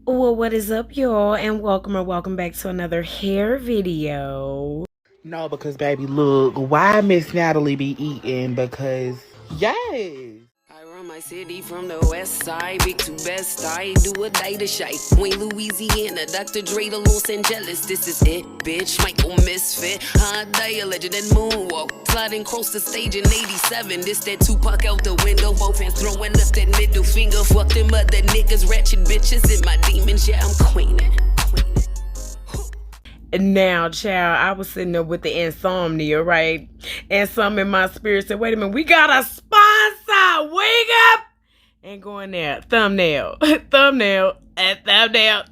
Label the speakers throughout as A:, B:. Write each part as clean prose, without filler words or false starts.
A: Well, what is up, y'all, and welcome back to another hair video.
B: No, because baby, look, why Miss Natalie be eating? Because yes.
C: I run my city from the west side, big to best. I do a day to shy. Wayne, Louisiana, Dr. Dre to Los Angeles. This is it, bitch. Michael Misfit, hot day, a legend and moonwalk. Sliding across the stage in '87. This that Tupac out the window. Both hands throwing up that middle finger. Fuck them other niggas, ratchet bitches. In my demons, yeah, I'm queening.
A: Now, child, I was sitting there with the insomnia, right? And some in my spirit said, wait a minute, we got a sponsor. Wake up! And going there, thumbnail, thumbnail, and thumbnail.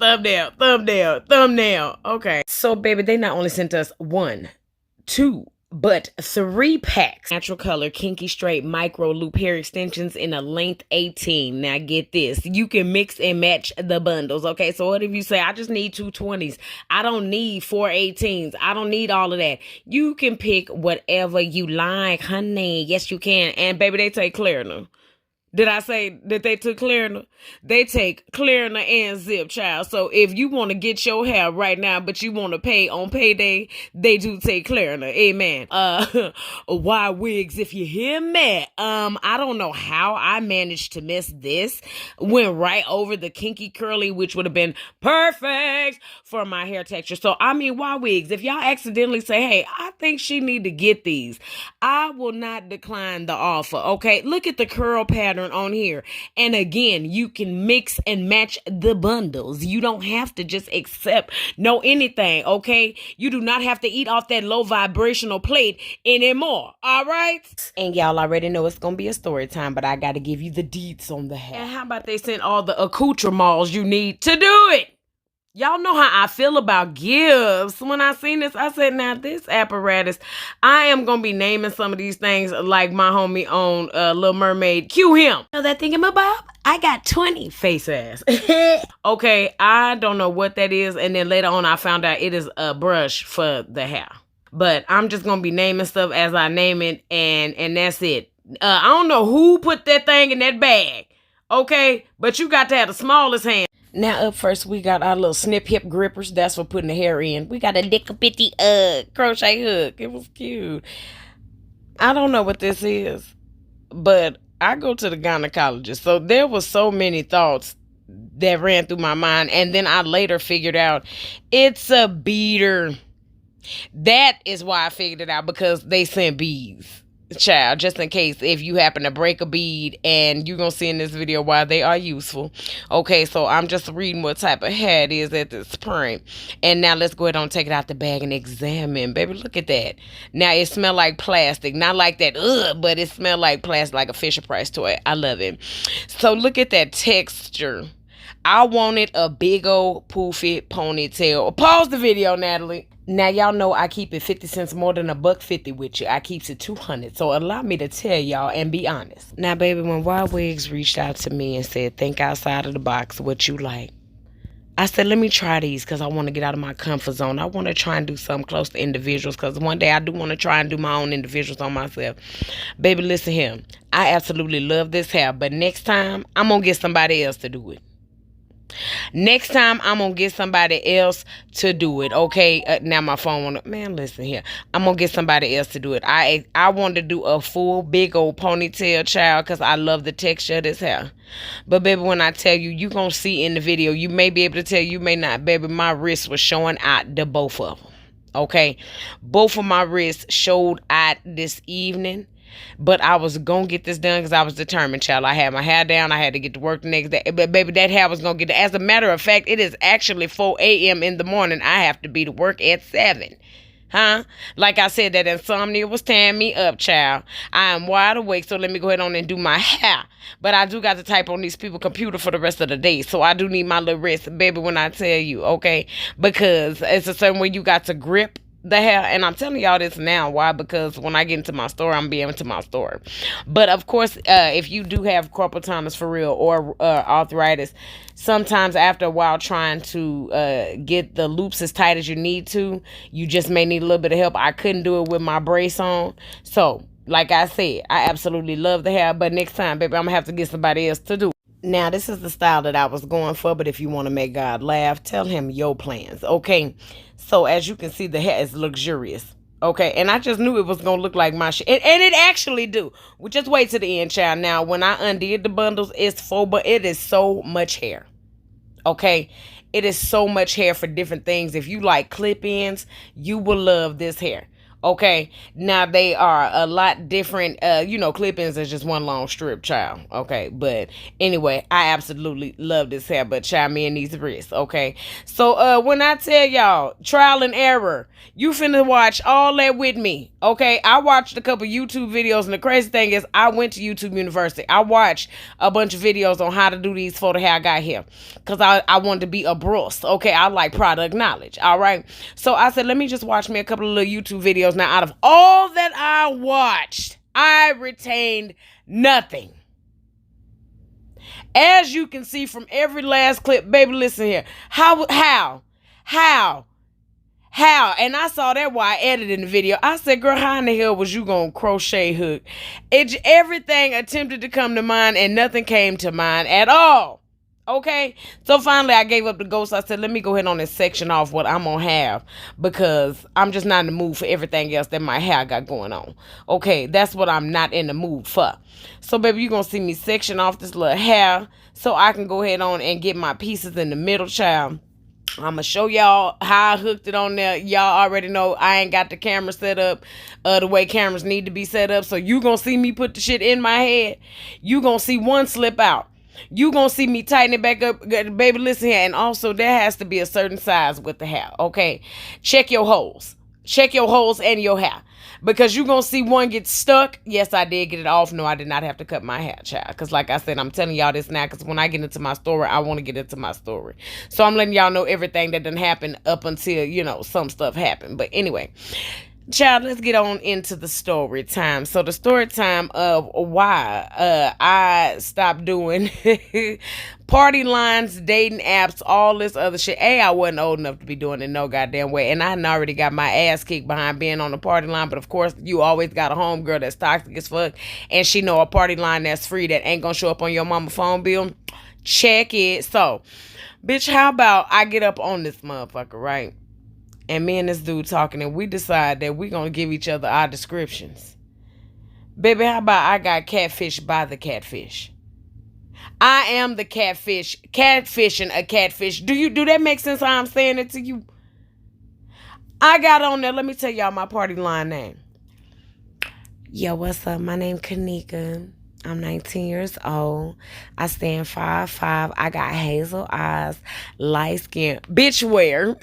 A: Okay. So, baby, they not only sent us 1, 2, but 3 packs. Natural color, kinky straight, micro loop hair extensions in a length 18. Now get this. You can mix and match the bundles. Okay, so what if you say, I just need 2 20s. I don't need 4 18s. I don't need all of that. You can pick whatever you like, honey. Yes, you can. And baby, they take Claritin. Did I say that they took Claritin? They take Claritin and Zip, child. So if you want to get your hair right now, but you want to pay on payday, they do take Claritin. Amen. Why Wigs, if you hear me? I don't know how I managed to miss this. Went right over the kinky curly, which would have been perfect for my hair texture. So, I mean, why Wigs? If y'all accidentally say, hey, I think she need to get these, I will not decline the offer. Okay, look at the curl pattern on here. And again, you can mix and match the bundles. You don't have to just accept anything, okay? You do not have to eat off that low vibrational plate anymore, all right? And y'all already know it's gonna be a story time, but I gotta give you the deets on the hair. And how about they send all the accoutrements you need to do it? Y'all know how I feel about gifts. When I seen this, I said, now this apparatus, I am going to be naming some of these things like my homie on Little Mermaid. Cue him. Know that thingamabob? I got 20 face ass. Okay, I don't know what that is. And then later on, I found out it is a brush for the hair. But I'm just going to be naming stuff as I name it. And that's it. I don't know who put that thing in that bag. Okay, but you got to have the smallest hand. Now up first, we got our little snip hip grippers. That's for putting the hair in. We got a little bitty crochet hook. It was cute. I don't know what this is, but I go to the gynecologist. So there was so many thoughts that ran through my mind. And then I later figured out it's a beater. That is why I figured it out, because they sent beads. Child, just in case if you happen to break a bead, and you're gonna see in this video why they are useful. Okay, so I'm just reading what type of hair it is at this point. And now let's go ahead and take it out the bag and examine. Baby, look at that. Now it smells like plastic. Not like that, but it smells like plastic, like a Fisher Price toy. I love it. So look at that texture. I wanted a big old poofy ponytail. Pause the video, Natalie. Now, y'all know I keep it 50 cents more than $1.50 with you. I keeps it 200. So allow me to tell y'all and be honest. Now, baby, when Wigs reached out to me and said, think outside of the box, what you like, I said, let me try these because I want to get out of my comfort zone. I want to try and do something close to individuals, because one day I do want to try and do my own individuals on myself. Baby, listen here. I absolutely love this hair, but next time I'm going to get somebody else to do it. Next time, I'm going to get somebody else to do it, okay? Now my phone man, listen here. I'm going to get somebody else to do it. I want to do a full, big old ponytail, child, because I love the texture of this hair. But, baby, when I tell you, you're going to see in the video, you may be able to tell, you may not. Baby, my wrists was showing out the both of them, okay? Both of my wrists showed out this evening. But I was going to get this done because I was determined, child. I had my hair down. I had to get to work the next day. But, baby, that hair was going to get... As a matter of fact, it is actually 4 a.m. in the morning. I have to be to work at 7. Huh? Like I said, that insomnia was tearing me up, child. I am wide awake, so let me go ahead on and do my hair. But I do got to type on these people's computer for the rest of the day. So I do need my little rest, baby, when I tell you, okay? Because it's a certain way you got to grip the hair. And I'm telling y'all this now. Why? Because when I get into my store, I'm being into my store. But of course, if you do have carpal tunnel for real, or arthritis, sometimes after a while trying to get the loops as tight as you need to, you just may need a little bit of help. I couldn't do it with my brace on. So like I said, I absolutely love the hair, but next time, baby, I'm gonna have to get somebody else to do it. Now, this is the style that I was going for, but if you want to make God laugh, tell him your plans, okay? So, as you can see, the hair is luxurious, okay? And I just knew it was going to look like my shit. And it actually do. We just wait to the end, child. Now, when I undid the bundles, it's full, but it is so much hair, okay? It is so much hair for different things. If you like clip-ins, you will love this hair. Okay, now they are a lot different. Clip-ins is just one long strip, child. Okay, but anyway, I absolutely love this hair, but child, me and these wrists. Okay, so when I tell y'all trial and error, you finna watch all that with me. Okay, I watched a couple YouTube videos, and the crazy thing is, I went to YouTube University. I watched a bunch of videos on how to do these for the hair I got here, cause I wanted to be a brust. Okay, I like product knowledge. All right, so I said, let me just watch me a couple of little YouTube videos. Now, out of all that I watched, I retained nothing. As you can see from every last clip, baby, listen here. How? And I saw that while I edited the video. I said, girl, how in the hell was you going to crochet hook? Everything attempted to come to mind and nothing came to mind at all. Okay, so finally I gave up the ghost. I said, let me go ahead on this section off what I'm gonna have, because I'm just not in the mood for everything else that my hair got going on. Okay, that's what I'm not in the mood for. So baby, you're gonna see me section off this little hair so I can go ahead on and get my pieces in the middle, child. I'm gonna show y'all how I hooked it on there. Y'all already know I ain't got the camera set up the way cameras need to be set up. So you gonna see me put the shit in my head. You gonna see one slip out. You gonna see me tighten it back up. Baby, listen here. And also, there has to be a certain size with the hair, okay? Check your holes. Check your holes and your hair. Because you gonna see one get stuck. Yes, I did get it off. No, I did not have to cut my hair, child. Because like I said, I'm telling y'all this now. Because when I get into my story, I want to get into my story. So I'm letting y'all know everything that done happened up until, some stuff happened. But anyway, child, let's get on into the story time. So the story time of why I stopped doing party lines, dating apps, all this other shit. I wasn't old enough to be doing it no goddamn way. And I had already got my ass kicked behind being on the party line. But of course, you always got a homegirl that's toxic as fuck. And she know a party line that's free that ain't gonna show up on your mama phone bill. Check it. So, bitch, how about I get up on this motherfucker, right? And me and this dude talking, and we decide that we're going to give each other our descriptions. Baby, how about I got catfish by the catfish? I am the catfish, catfishing a catfish. Do that make sense how I'm saying it to you? I got on there. Let me tell y'all my party line name. Yo, what's up? My name Kanika. I'm 19 years old. I stand 5'5". I got hazel eyes, light skin, bitch wear.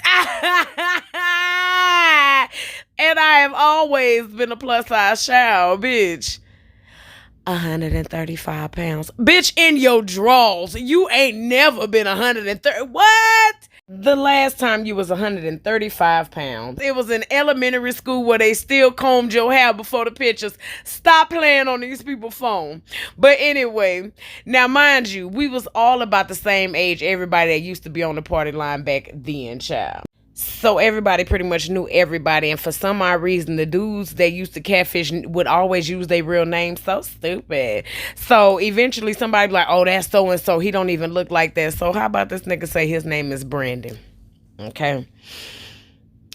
A: And I have always been a plus size child, bitch. 135 pounds. Bitch, in your drawers. You ain't never been 130. What? The last time you was 135 pounds. It was in elementary school where they still combed your hair before the pictures. Stop playing on these people's phone. But anyway, now mind you, we was all about the same age. Everybody that used to be on the party line back then, child. So everybody pretty much knew everybody. And for some odd reason, the dudes that used to catfish would always use their real names. So stupid. So eventually somebody be like, oh, that's so-and-so. He don't even look like that. So how about this nigga say his name is Brandon? Okay.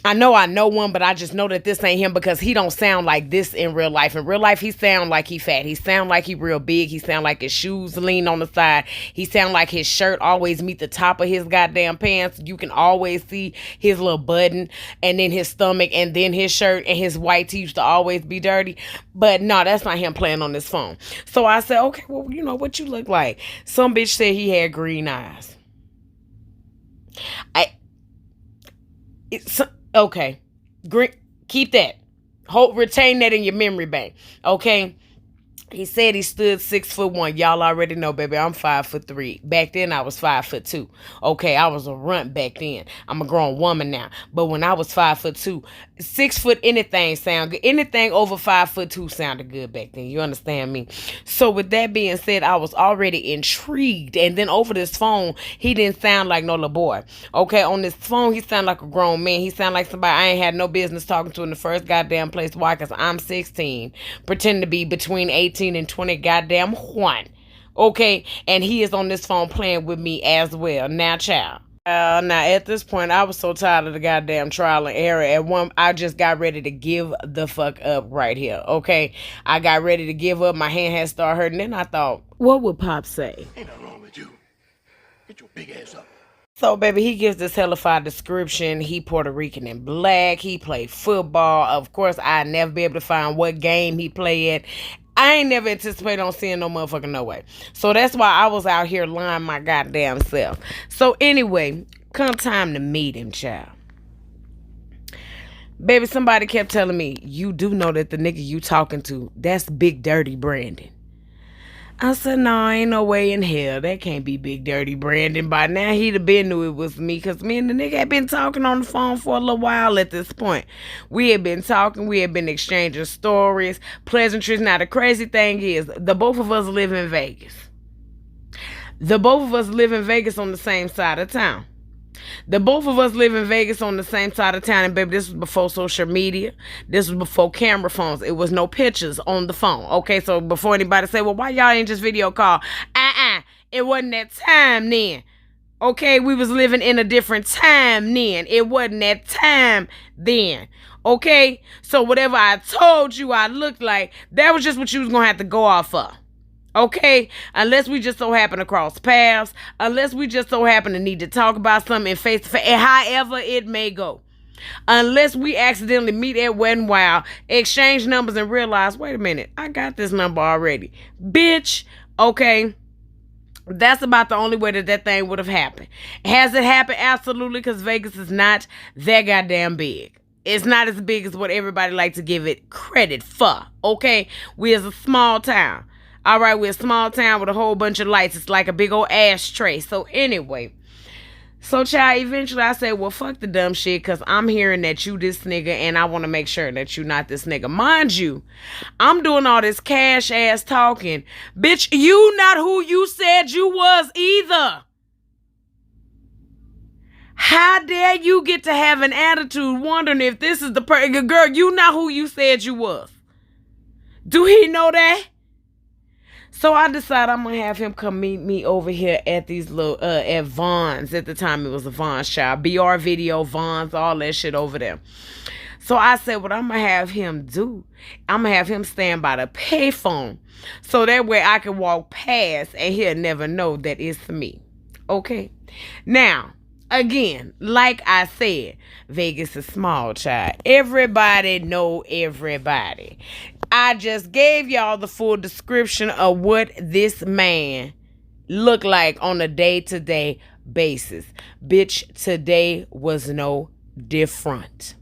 A: I know one, but I just know that this ain't him because he don't sound like this in real life. In real life, he sound like he fat. He sound like he real big. He sound like his shoes lean on the side. He sound like his shirt always meet the top of his goddamn pants. You can always see his little button and then his stomach and then his shirt, and his white tee used to always be dirty. But no, that's not him playing on his phone. So I said, okay, well, you know what you look like. Some bitch said he had green eyes. Okay, keep that. Retain that in your memory bank. Okay. He said he stood 6'1". Y'all already know, baby. I'm 5'3". Back then, I was 5'2". Okay, I was a runt back then. I'm a grown woman now. But when I was 5'2", 6 foot anything sound good. Anything over 5'2" sounded good back then. You understand me? So with that being said, I was already intrigued. And then over this phone, he didn't sound like no little boy. Okay, on this phone, he sounded like a grown man. He sounded like somebody I ain't had no business talking to in the first goddamn place. Why? Because I'm 16, pretending to be between 18 and 20 goddamn one. Okay, and he is on this phone playing with me as well. Now, child. Now at this point, I was so tired of the goddamn trial and error. I just got ready to give the fuck up right here. Okay, I got ready to give up. My hand had started hurting. Then I thought, what would Pop say?
D: Ain't nothing wrong with you. Get your big ass up.
A: So, baby, he gives this hellified description. He Puerto Rican and black. He played football. Of course, I'd never be able to find what game he played. I ain't never anticipated on seeing no motherfucking no way. So that's why I was out here lying my goddamn self. So anyway, come time to meet him, child. Baby, somebody kept telling me, you do know that the nigga you talking to, that's Big Dirty Brandon. I said, no, ain't no way in hell. That can't be Big Dirty Brandon. By now, he'd have been knew it was me, because me and the nigga had been talking on the phone for a little while at this point. We had been talking. We had been exchanging stories, pleasantries. Now, the crazy thing is, the both of us live in Vegas. The both of us live in Vegas on the same side of town. The both of us live in Vegas on the same side of town. And baby, this was before social media. This was before camera phones. It was no pictures on the phone. Okay, so before anybody say, well, why y'all ain't just video call? It wasn't that time then. Okay, we was living in a different time then. It wasn't that time then. Okay, so whatever I told you I looked like, that was just what you was going to have to go off of. Okay, unless we just so happen to cross paths, unless we just so happen to need to talk about something face to face, however it may go. Unless we accidentally meet at Wet n Wild, exchange numbers and realize, wait a minute, I got this number already. Bitch, okay, that's about the only way that thing would have happened. Has it happened? Absolutely, because Vegas is not that goddamn big. It's not as big as what everybody like to give it credit for, okay? We is a small town. All right, we're a small town with a whole bunch of lights. It's like a big old ashtray. So anyway, so child, eventually I said, well, fuck the dumb shit, because I'm hearing that you this nigga, and I want to make sure that you not this nigga. Mind you, I'm doing all this cash ass talking. Bitch, you not who you said you was either. How dare you get to have an attitude wondering if this is the person? Girl, you not who you said you was. Do he know that? So I decided I'm going to have him come meet me over here at these little, at Vaughn's. At the time, it was a Vaughn's, child. BR Video, Vaughn's, all that shit over there. So I said, what I'm going to have him do, I'm going to have him stand by the payphone. So that way I can walk past and he'll never know that it's me. Okay? Now, again, like I said, Vegas is small, child. Everybody know everybody. I just gave y'all the full description of what this man looked like on a day-to-day basis. Bitch, today was no different.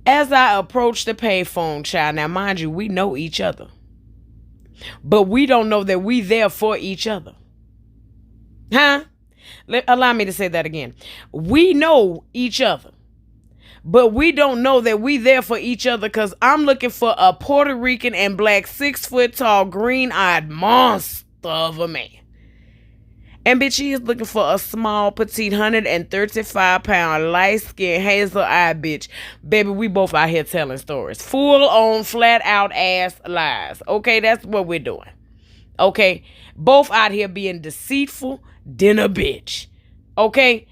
A: As I approached the payphone, child, now mind you, we know each other. But we don't know that we there for each other. Huh? Allow me to say that again. We know each other. But we don't know that we there for each other, because I'm looking for a Puerto Rican and black 6 foot tall green-eyed monster of a man. And bitch, he is looking for a small, petite, 135-pound, light-skinned, hazel-eyed bitch. Baby, we both out here telling stories. Full-on, flat-out ass lies. Okay, that's what we're doing. Okay? Both out here being deceitful than a bitch. Okay?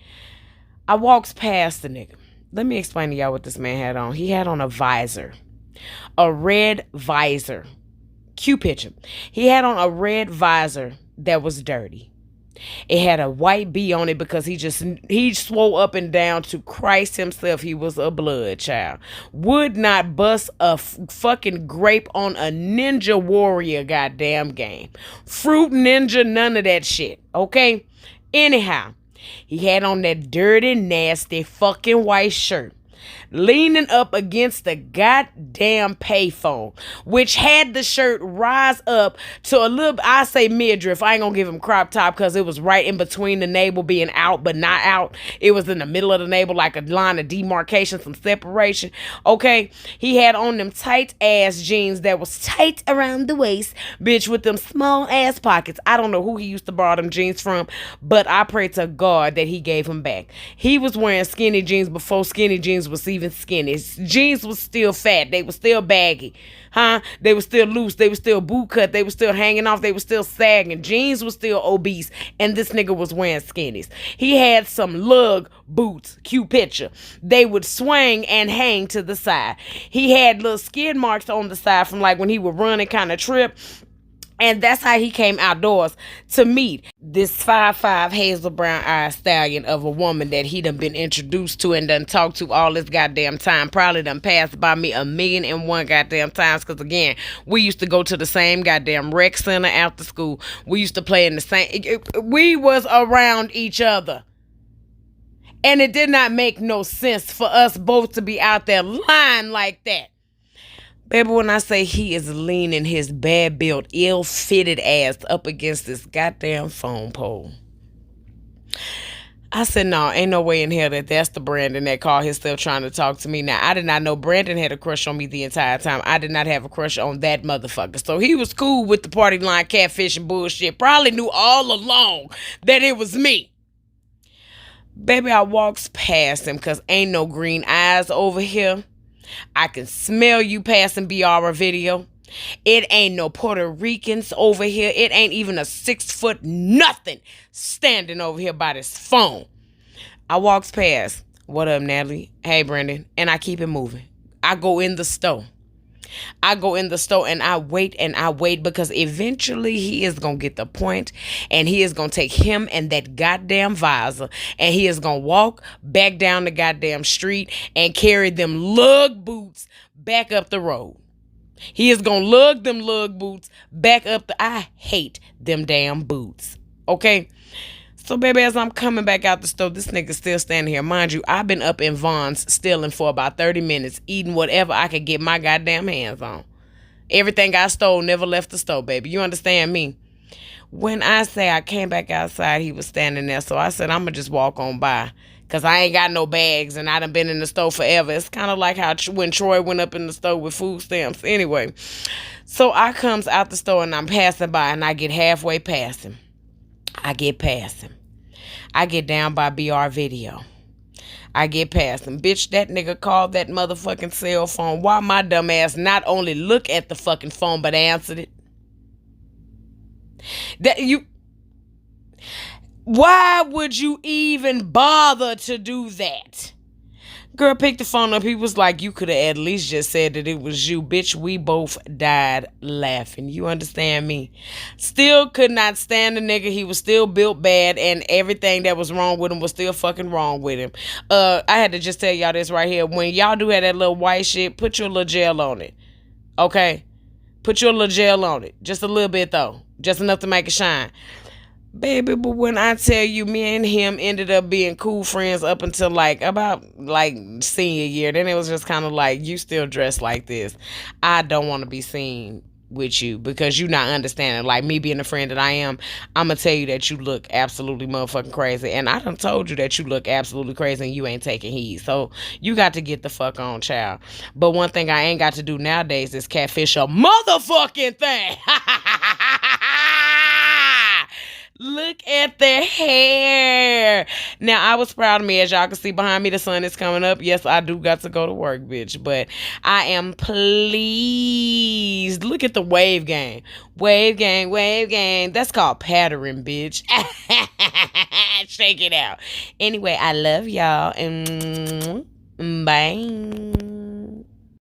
A: I walks past the nigga. Let me explain to y'all what this man had on. He had on a visor. A red visor. Cue picture. He had on a red visor that was dirty. It had a white B on it because he swore up and down to Christ himself he was a blood child. Would not bust a fucking grape on a Ninja Warrior goddamn game. Fruit Ninja, none of that shit. Okay? Anyhow, he had on that dirty, nasty fucking white shirt, leaning up against the goddamn payphone, which had the shirt rise up to a little, I say midriff. I ain't gonna give him crop top because it was right in between the navel being out but not out. It was in the middle of the navel, like a line of demarcation, some separation. Okay, he had on them tight ass jeans that was tight around the waist, bitch, with them small ass pockets. I don't know who he used to borrow them jeans from, but I pray to God that he gave him back. He was wearing skinny jeans before skinny jeans was even even skinny. Jeans was still fat. They were still baggy. They were still loose. They were still boot cut. They were still hanging off. They were still sagging. Jeans was still obese. And this nigga was wearing skinnies. He had some lug boots. Cute picture. They would swing and hang to the side. He had little skid marks on the side from like when he would run and kind of trip. And that's how he came outdoors to meet this 5'5" hazel brown eyed stallion of a woman that he done been introduced to and done talked to all this goddamn time. Probably done passed by me 1,000,001 goddamn times. Because again, we used to go to the same goddamn rec center after school. We used to play in the same. We was around each other. And it did not make no sense for us both to be out there lying like that. Baby, when I say he is leaning his bad-built, ill-fitted ass up against this goddamn phone pole. I said, no, ain't no way in hell that that's the Brandon that called himself trying to talk to me. Now, I did not know Brandon had a crush on me the entire time. I did not have a crush on that motherfucker. So he was cool with the party line catfish and bullshit. Probably knew all along that it was me. Baby, I walks past him because ain't no green eyes over here. I can smell you passing BR video. It ain't no Puerto Ricans over here. It ain't even a 6-foot nothing standing over here by this phone. I walks past. What up, Natalie? Hey, Brandon. And I keep it moving. I go in the store. And I wait because eventually he is going to get the point and he is going to take him and that goddamn visor and he is going to walk back down the goddamn street and carry them lug boots back up the road. He is going to lug them lug boots back up I hate them damn boots. Okay? So, baby, as I'm coming back out the store, this nigga still standing here. Mind you, I've been up in Vaughn's stealing for about 30 minutes, eating whatever I could get my goddamn hands on. Everything I stole never left the store, baby. You understand me? When I say I came back outside, he was standing there. So I said, I'm going to just walk on by because I ain't got no bags and I done been in the store forever. It's kind of like how when Troy went up in the store with food stamps. Anyway, so I comes out the store and I'm passing by and I get halfway past him. I get past him. I get down by BR video. I get past him. Bitch, that nigga called that motherfucking cell phone. Why my dumb ass not only look at the fucking phone but answered it? Why would you even bother to do that? Girl picked the phone up. He was like, you could have at least just said that it was you. Bitch, we both died laughing. You understand me? Still could not stand the nigga. He was still built bad and everything that was wrong with him was still fucking wrong with him. I had to just tell y'all this right here. When y'all do have that little white shit, put your little gel on it. Okay? Put your little gel on it. Just a little bit though. Just enough to make it shine. Baby, but when I tell you, me and him ended up being cool friends up until about senior year. Then it was just kind of like, you still dress like this. I don't want to be seen with you because you not understanding. Like me being the friend that I am, I'm going to tell you that you look absolutely motherfucking crazy. And I done told you that you look absolutely crazy and you ain't taking heed. So you got to get the fuck on, child. But one thing I ain't got to do nowadays is catfish a motherfucking thing. Look at the hair. Now, I was proud of me. As y'all can see behind me, the sun is coming up. Yes, I do got to go to work, bitch. But I am pleased. Look at the wave gang. Wave gang, wave gang. That's called pattern, bitch. Shake it out. Anyway, I love y'all. And bye.